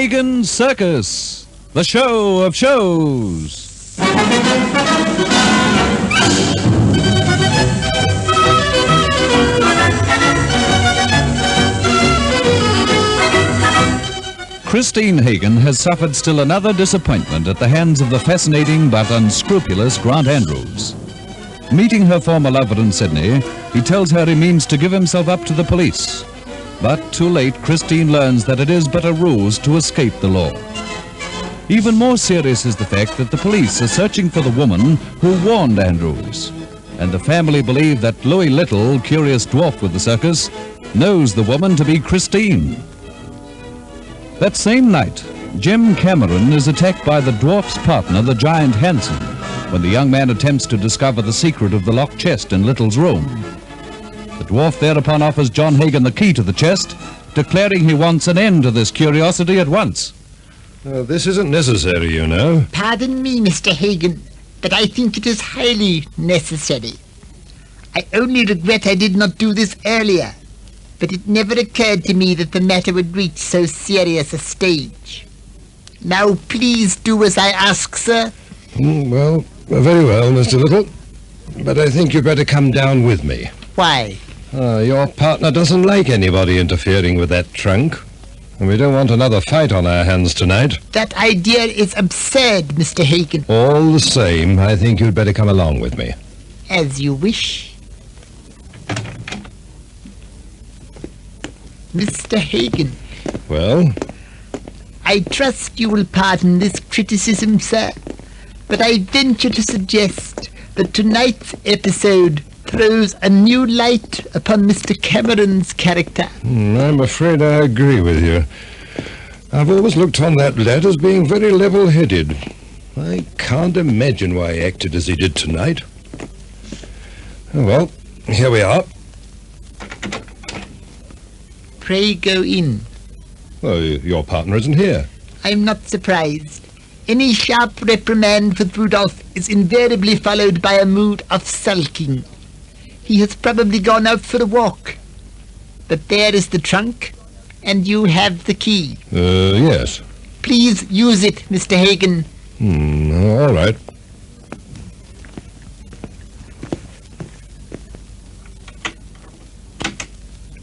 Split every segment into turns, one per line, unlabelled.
Hagen's Circus, the show of shows. Christine Hagen has suffered still another disappointment at the hands of the fascinating but unscrupulous Grant Andrews. Meeting her former lover in Sydney, he tells her he means to give himself up to the police. But too late, Christine learns that it is but a ruse to escape the law. Even more serious is the fact that the police are searching for the woman who warned Andrews. And the family believe that Louis Little, curious dwarf with the circus, knows the woman to be Christine. That same night, Jim Cameron is attacked by the dwarf's partner, the giant Hanson, when the young man attempts to discover the secret of the locked chest in Little's room. The dwarf thereupon offers John Hagen the key to the chest, declaring he wants an end to this curiosity at once.
This isn't necessary, you know.
Pardon me, Mr. Hagen, but I think it is highly necessary. I only regret I did not do this earlier. But it never occurred to me that the matter would reach so serious a stage. Now, please do as I ask, sir.
Well, very well, Mr. Little. But I think you'd better come down with me.
Why?
Your partner doesn't like anybody interfering with that trunk. And we don't want another fight on our hands tonight.
That idea is absurd, Mr. Hagen.
All the same, I think you'd better come along with me.
As you wish. Mr. Hagen.
Well?
I trust you will pardon this criticism, sir, but I venture to suggest that tonight's episode throws a new light upon Mr. Cameron's character.
I'm afraid I agree with you. I've always looked on that lad as being very level-headed. I can't imagine why he acted as he did tonight. Oh, well, here we are.
Pray go in.
Well, your partner isn't here.
I'm not surprised. Any sharp reprimand for Rudolph is invariably followed by a mood of sulking. He has probably gone out for a walk. But there is the trunk, and you have the key.
Yes.
Please use it, Mr. Hagen.
All right.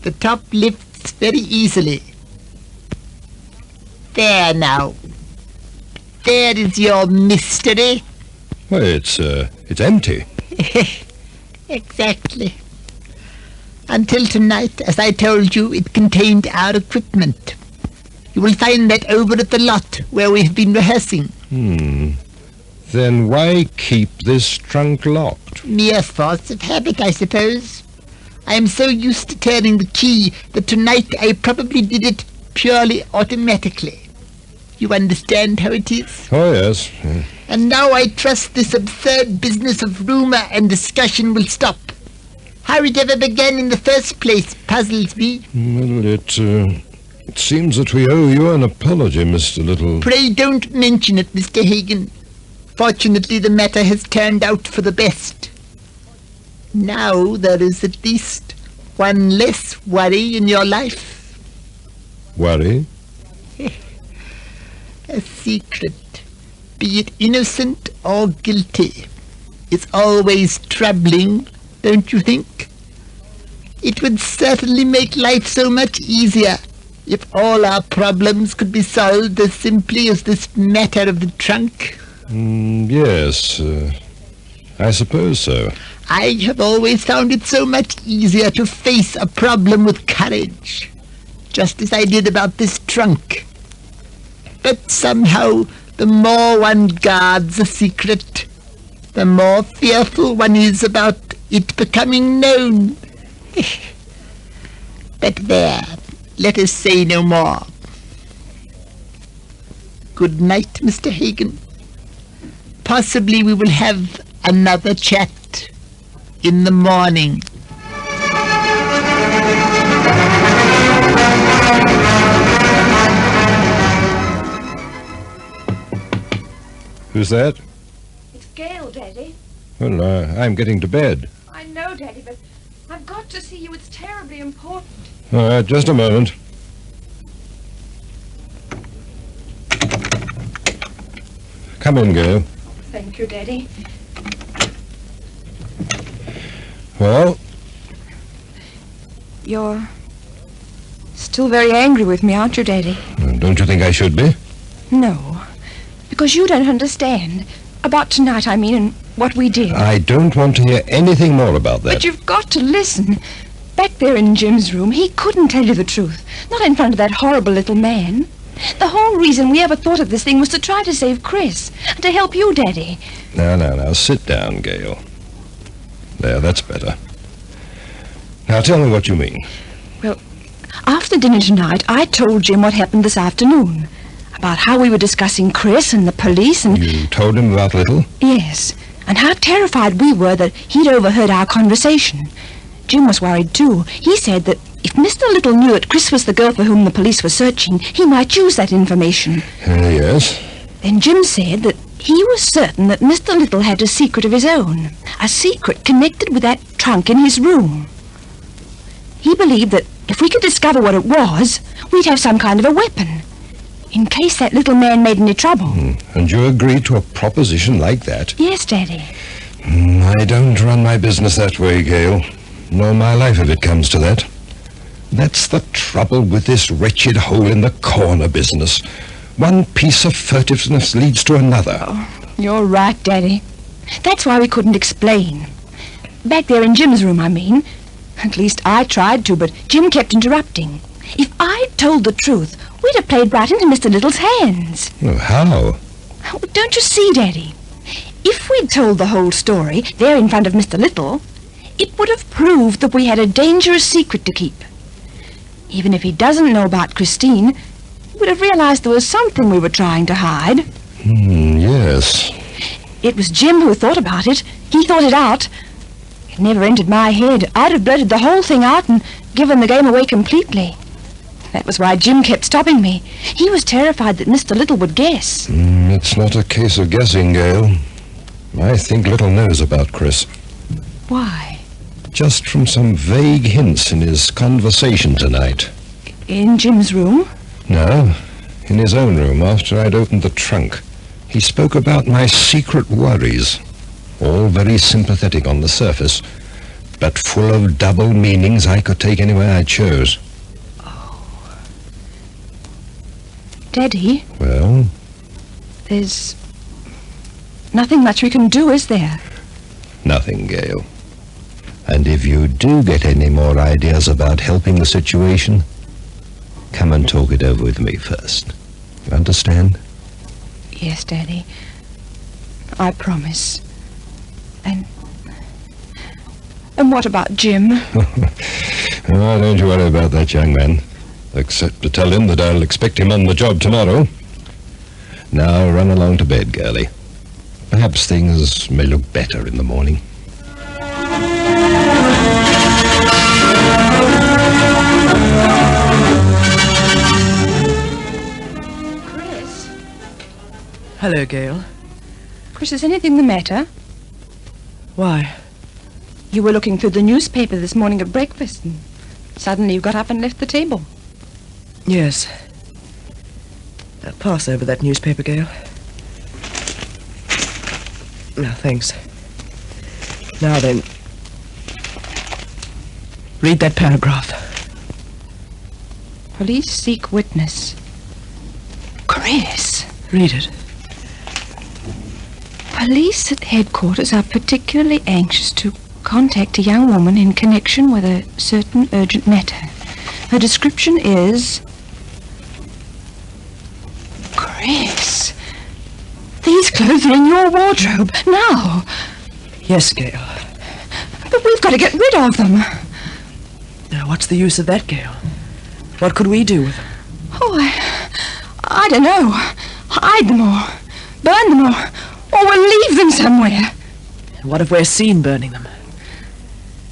The top lifts very easily. There now. There is your mystery.
Well, it's empty.
Exactly. Until tonight, as I told you, it contained our equipment. You will find that over at the lot where we have been rehearsing.
Then why keep this trunk locked?
Mere force of habit, I suppose. I am so used to turning the key that tonight I probably did it purely automatically. You understand how it is?
Oh, yes.
And now I trust this absurd business of rumor and discussion will stop. How it ever began in the first place puzzles me.
Well, it seems that we owe you an apology, Mr. Little.
Pray don't mention it, Mr. Hagen. Fortunately, the matter has turned out for the best. Now there is at least one less worry in your life.
Worry?
A secret, be it innocent or guilty, is always troubling, don't you think? It would certainly make life so much easier if all our problems could be solved as simply as this matter of the trunk.
Yes, I suppose so.
I have always found it so much easier to face a problem with courage, just as I did about this trunk. But somehow, the more one guards a secret, the more fearful one is about it becoming known. But there, let us say no more. Good night, Mr. Hagen. Possibly we will have another chat in the morning.
Who's that?
It's Gail, Daddy.
Well, I'm getting to bed.
I know, Daddy, but I've got to see you. It's terribly important.
All right, just a moment. Come in, Gail.
Thank you, Daddy.
Well?
You're still very angry with me, aren't you, Daddy?
Don't you think I should be?
No, because you don't understand. About tonight, I mean, and what we did.
I don't want to hear anything more about that.
But you've got to listen. Back there in Jim's room, he couldn't tell you the truth. Not in front of that horrible little man. The whole reason we ever thought of this thing was to try to save Chris. And to help you, Daddy.
Now, sit down, Gail. There, that's better. Now, tell me what you mean.
Well, after dinner tonight, I told Jim what happened this afternoon. About how we were discussing Chris and the police and...
You told him about Little?
Yes, and how terrified we were that he'd overheard our conversation. Jim was worried too. He said that if Mr. Little knew that Chris was the girl for whom the police were searching, he might use that information.
Yes.
Then Jim said that he was certain that Mr. Little had a secret of his own. A secret connected with that trunk in his room. He believed that if we could discover what it was, we'd have some kind of a weapon. In case that little man made any trouble.
And you agreed to a proposition like that?
Yes, Daddy.
I don't run my business that way, Gail. Nor my life if it comes to that. That's the trouble with this wretched hole-in-the-corner business. One piece of furtiveness leads to another.
Oh, you're right, Daddy. That's why we couldn't explain. Back there in Jim's room, I mean. At least I tried to, but Jim kept interrupting. If I'd told the truth, we'd have played right into Mr. Little's hands.
Oh, how?
Oh, don't you see, Daddy? If we'd told the whole story there in front of Mr. Little, it would have proved that we had a dangerous secret to keep. Even if he doesn't know about Christine, he would have realized there was something we were trying to hide.
Yes.
It was Jim who thought about it. He thought it out. It never entered my head. I'd have blurted the whole thing out and given the game away completely. That was why Jim kept stopping me. He was terrified that Mr. Little would guess.
It's not a case of guessing, Gail. I think Little knows about Chris.
Why?
Just from some vague hints in his conversation tonight.
In Jim's room?
No, in his own room after I'd opened the trunk. He spoke about my secret worries. All very sympathetic on the surface, but full of double meanings I could take anywhere I chose.
Daddy?
Well?
There's nothing much we can do, is there?
Nothing, Gail. And if you do get any more ideas about helping the situation, come and talk it over with me first. You understand?
Yes, Daddy. I promise. And what about Jim?
Oh, don't you worry about that young man. Except to tell him that I'll expect him on the job tomorrow. Now run along to bed, girlie. Perhaps things may look better in the morning.
Chris?
Hello, Gail.
Chris, is anything the matter?
Why?
You were looking through the newspaper this morning at breakfast, and suddenly you got up and left the table.
Yes. Pass over that newspaper, Gail. No, thanks. Now then, read that paragraph.
Police seek witness. Chris!
Read it.
Police at headquarters are particularly anxious to contact a young woman in connection with a certain urgent matter. Her description is... Chris! These clothes are in your wardrobe now.
Yes, Gail.
But we've got to get rid of them.
Now, what's the use of that, Gail? What could we do with them?
Oh, I don't know. Hide them or burn them or we'll leave them somewhere.
What if we're seen burning them?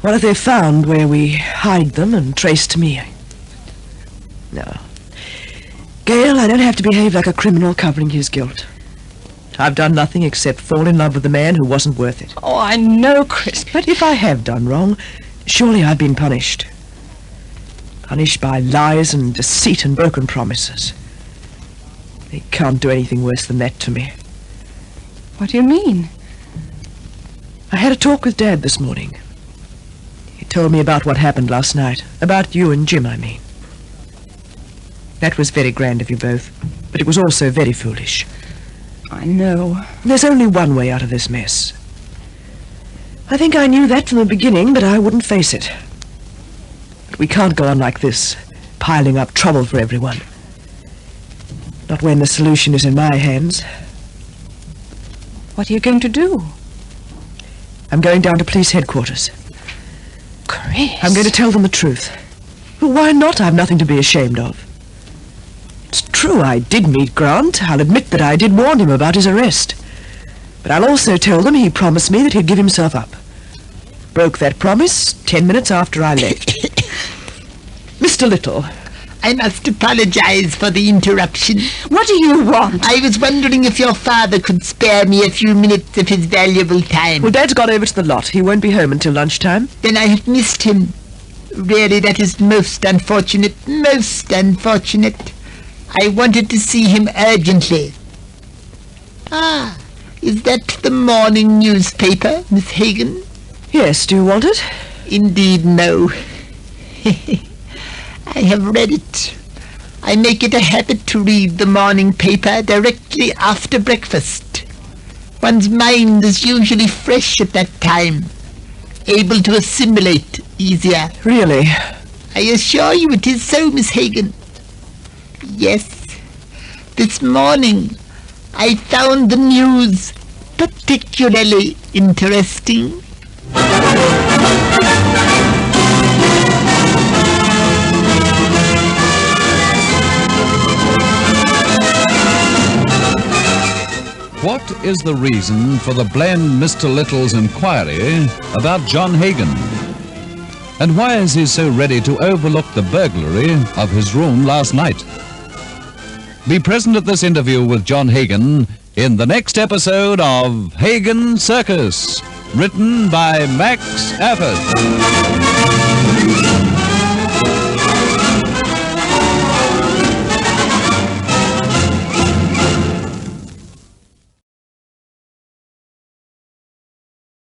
What if they're found where we hide them and traced to me? No. Gail, I don't have to behave like a criminal covering his guilt. I've done nothing except fall in love with a man who wasn't worth it.
Oh, I know, Chris, but
If I have done wrong, surely I've been punished. Punished by lies and deceit and broken promises. They can't do anything worse than that to me.
What do you mean?
I had a talk with Dad this morning. He told me about what happened last night. About you and Jim, I mean. That was very grand of you both, but it was also very foolish.
I know.
There's only one way out of this mess. I think I knew that from the beginning, but I wouldn't face it. But we can't go on like this, piling up trouble for everyone. Not when the solution is in my hands.
What are you going to do?
I'm going down to police headquarters.
Chris.
I'm going to tell them the truth. Well, why not? I've nothing to be ashamed of. It's true, I did meet Grant. I'll admit that I did warn him about his arrest. But I'll also tell them he promised me that he'd give himself up. Broke that promise 10 minutes after I left. Mr. Little.
I must apologize for the interruption.
What do you want?
I was wondering if your father could spare me a few minutes of his valuable time.
Well, Dad's gone over to the lot. He won't be home until lunchtime.
Then I have missed him. Really, that is most unfortunate, most unfortunate. I wanted to see him urgently. Ah, is that the morning newspaper, Miss Hagen?
Yes, do you want it?
Indeed, no. I have read it. I make it a habit to read the morning paper directly after breakfast. One's mind is usually fresh at that time, able to assimilate easier.
Really?
I assure you it is so, Miss Hagen. Yes, this morning I found the news particularly interesting.
What is the reason for the bland Mr. Little's inquiry about John Hagen? And why is he so ready to overlook the burglary of his room last night? Be present at this interview with John Hagen in the next episode of Hagen Circus, written by Max Afford.